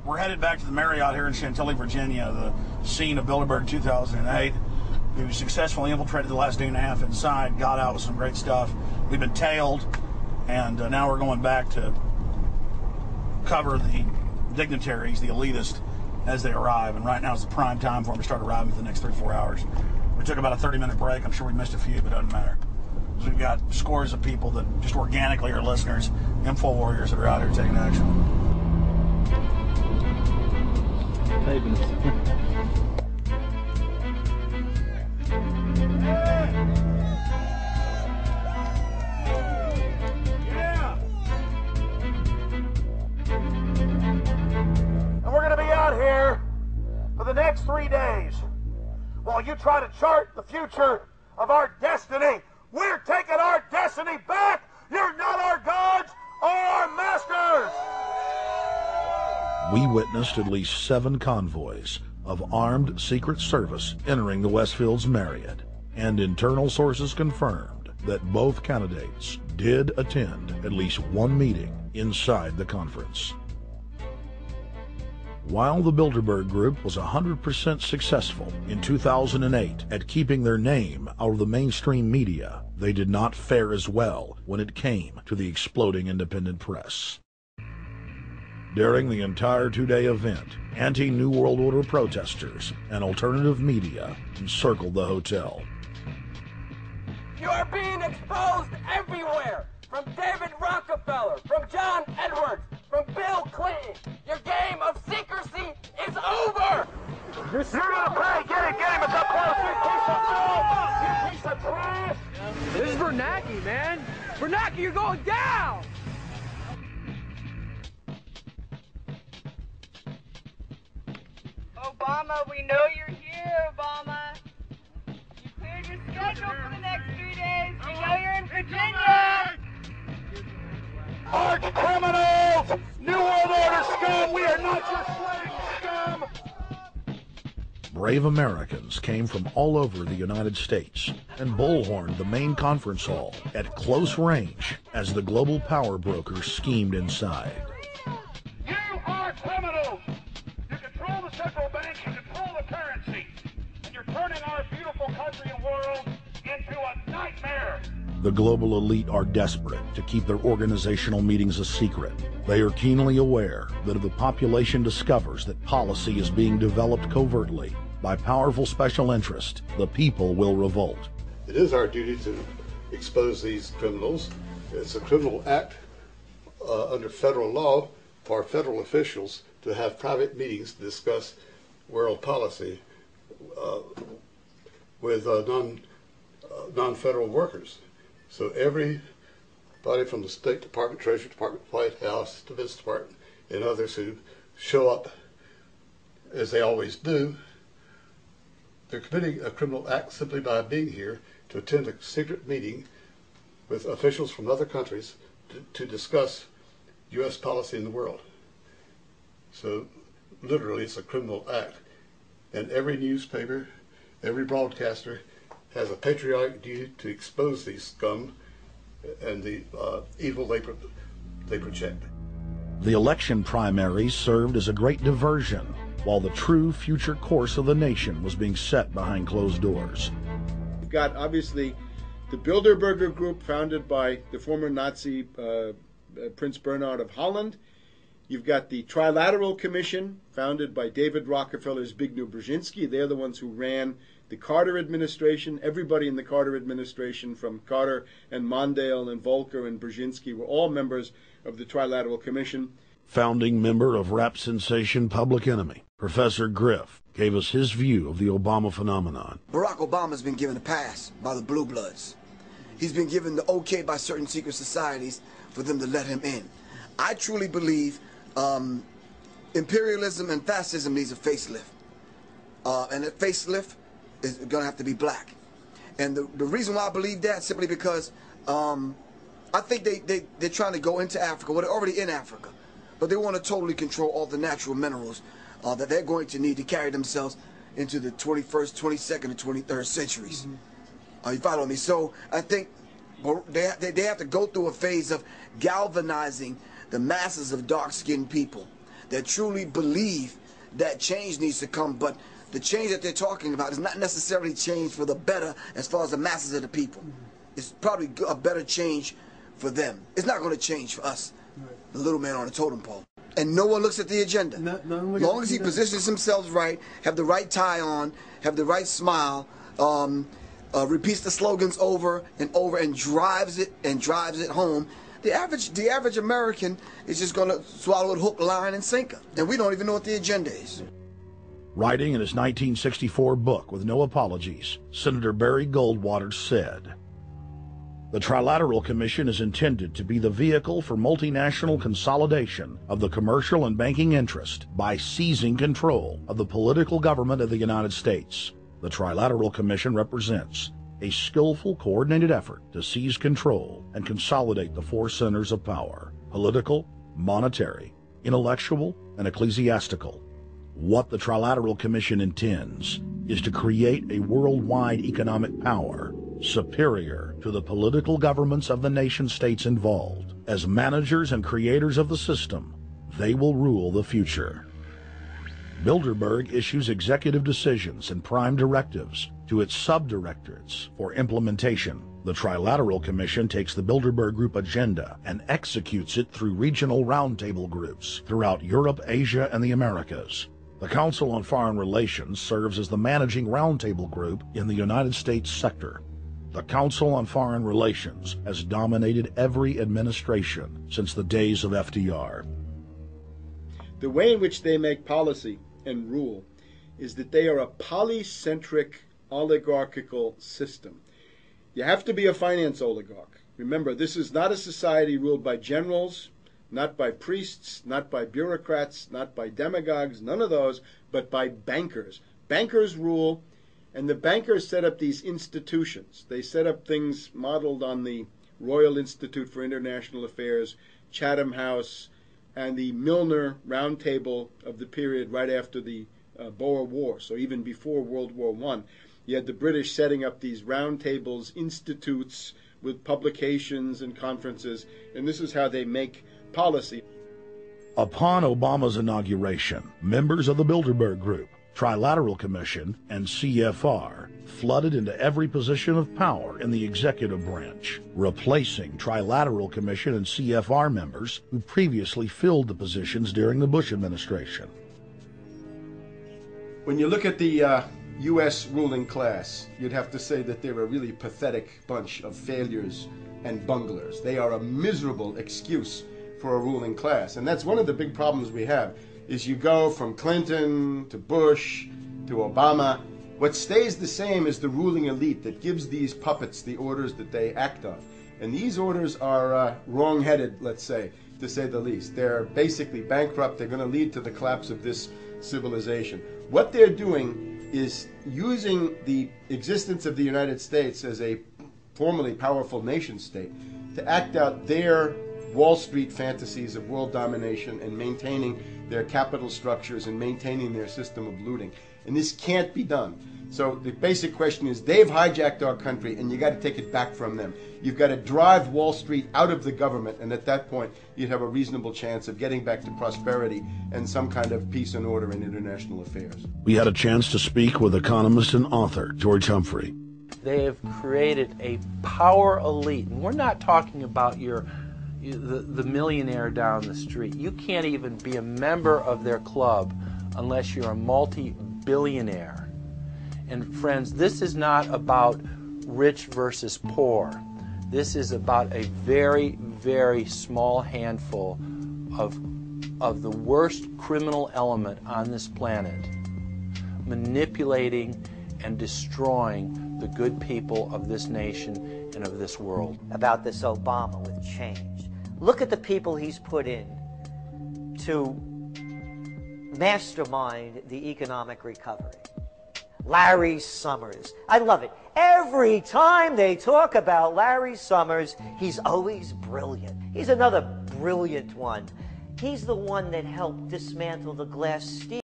We're headed back to the Marriott here in Chantilly, Virginia, the scene of Bilderberg 2008. We successfully infiltrated the last day and a half inside, got out with some great stuff. We've been tailed, and now we're going back to cover the dignitaries, the elitists, as they arrive. And right now is the prime time for them to start arriving for the next 3 or 4 hours. We took about a 30-minute break. I'm sure we missed a few, but it doesn't matter. So we've got scores of people that just organically are listeners, info warriors that are out here taking action. And we're going to be out here for the next 3 days while you try to chart the future of our destiny. We're taking our destiny back. You're not our gods or our masters. We witnessed at least 7 convoys of armed Secret Service entering the Westfield's Marriott, and internal sources confirmed that both candidates did attend at least one meeting inside the conference. While the Bilderberg Group was 100% successful in 2008 at keeping their name out of the mainstream media, they did not fare as well when it came to the exploding independent press. During the entire 2-day event, anti-New World Order protesters and alternative media encircled the hotel. You are being exposed everywhere! From David Rockefeller, from John Edwards, from Bill Clinton. Your game of secrecy is over! You're gonna pay! Get it! It's up close! You piece of trash! This is Bernanke, man! Bernanke, you're going down! Obama, we know you're here, Obama. You cleared your schedule for the next 3 days. We know you're in Virginia. Arch criminals! New World Order scum! We are not your slave scum! Brave Americans came from all over the United States and bullhorned the main conference hall at close range as the global power brokers schemed inside. You are criminals! You control the central bank, you control the currency, and you're turning our beautiful country and world into a nightmare! The global elite are desperate to keep their organizational meetings a secret. They are keenly aware that if the population discovers that policy is being developed covertly by powerful special interest, the people will revolt. It is our duty to expose these criminals. It's a criminal act under federal law for federal officials to have private meetings to discuss world policy with non-federal workers. So everybody from the State Department, Treasury Department, White House, Defense Department, and others who show up, as they always do, they're committing a criminal act simply by being here to attend a secret meeting with officials from other countries to discuss U.S. policy in the world. So literally it's a criminal act. And every newspaper, every broadcaster has a patriotic duty to expose these scum and the evil they project. The election primaries served as a great diversion, while the true future course of the nation was being set behind closed doors. You've got, obviously, the Bilderberger Group, founded by the former Nazi Prince Bernhard of Holland. You've got the Trilateral Commission, founded by David Rockefeller's Zbigniew Brzezinski. They're the ones who ran the Carter administration. Everybody in the Carter administration, from Carter and Mondale and Volcker and Brzezinski, were all members of the Trilateral Commission. Founding member of rap sensation Public Enemy, Professor Griff, gave us his view of the Obama phenomenon. Barack Obama's been given a pass by the Blue Bloods. He's been given the okay by certain secret societies for them to let him in. I truly believe imperialism and fascism needs a facelift. And that facelift is going to have to be black. And the reason why I believe that, simply because I think they're trying to go into Africa. Well, they're already in Africa. But they want to totally control all the natural minerals that they're going to need to carry themselves into the 21st, 22nd, and 23rd centuries. You follow me? So I think they have to go through a phase of galvanizing the masses of dark-skinned people. that truly believe that change needs to come, but the change that they're talking about is not necessarily change for the better as far as the masses of the people. It's probably a better change for them. It's not going to change for us, the little man on the totem pole. And no one looks at the agenda. Long as he positions himself right, have the right tie on, have the right smile, repeats the slogans over and over and drives it home, the average American is just going to swallow it hook, line, and sinker. And we don't even know what the agenda is. Writing in his 1964 book, With No Apologies, Senator Barry Goldwater said, "The Trilateral Commission is intended to be the vehicle for multinational consolidation of the commercial and banking interest by seizing control of the political government of the United States. The Trilateral Commission represents a skillful, coordinated effort to seize control and consolidate the four centers of power: political, monetary, intellectual, and ecclesiastical. What the Trilateral Commission intends is to create a worldwide economic power superior to the political governments of the nation-states involved. As managers and creators of the system, they will rule the future." Bilderberg issues executive decisions and prime directives to its subdirectorates for implementation. The Trilateral Commission takes the Bilderberg Group agenda and executes it through regional roundtable groups throughout Europe, Asia, and the Americas. The Council on Foreign Relations serves as the managing roundtable group in the United States sector. The Council on Foreign Relations has dominated every administration since the days of FDR. The way in which they make policy and rule is that they are a polycentric oligarchical system. You have to be a finance oligarch. Remember, this is not a society ruled by generals, not by priests, not by bureaucrats, not by demagogues, none of those, but by bankers. Bankers rule, and the bankers set up these institutions. They set up things modeled on the Royal Institute for International Affairs, Chatham House, and the Milner Round Table of the period right after the Boer War, so even before World War I. You had the British setting up these round tables, institutes with publications and conferences, and this is how they make policy. Upon Obama's inauguration, members of the Bilderberg Group, Trilateral Commission, and CFR flooded into every position of power in the executive branch, replacing Trilateral Commission and CFR members who previously filled the positions during the Bush administration. When you look at the U.S. ruling class, you'd have to say that they're a really pathetic bunch of failures and bunglers. They are a miserable excuse for a ruling class. And that's one of the big problems we have, is you go from Clinton to Bush to Obama. What stays the same is the ruling elite that gives these puppets the orders that they act on. And these orders are wrong-headed, let's say the least. They're basically bankrupt. They're going to lead to the collapse of this civilization. What they're doing is using the existence of the United States as a formerly powerful nation state to act out their Wall Street fantasies of world domination and maintaining their capital structures and maintaining their system of looting. And this can't be done. So the basic question is, they've hijacked our country and you got to take it back from them. You've got to drive Wall Street out of the government, and at that point you'd have a reasonable chance of getting back to prosperity and some kind of peace and order in international affairs. We had a chance to speak with economist and author George Humphrey. They have created a power elite, and we're not talking about the millionaire down the street. You can't even be a member of their club unless you're a multi-billionaire. And friends, this is not about rich versus poor. This is about a very, very small handful of the worst criminal element on this planet, manipulating and destroying the good people of this nation and of this world. About this Obama with change. Look at the people he's put in to mastermind the economic recovery. Larry Summers. I love it. Every time they talk about Larry Summers, he's always brilliant. He's another brilliant one. He's the one that helped dismantle the Glass-Steagall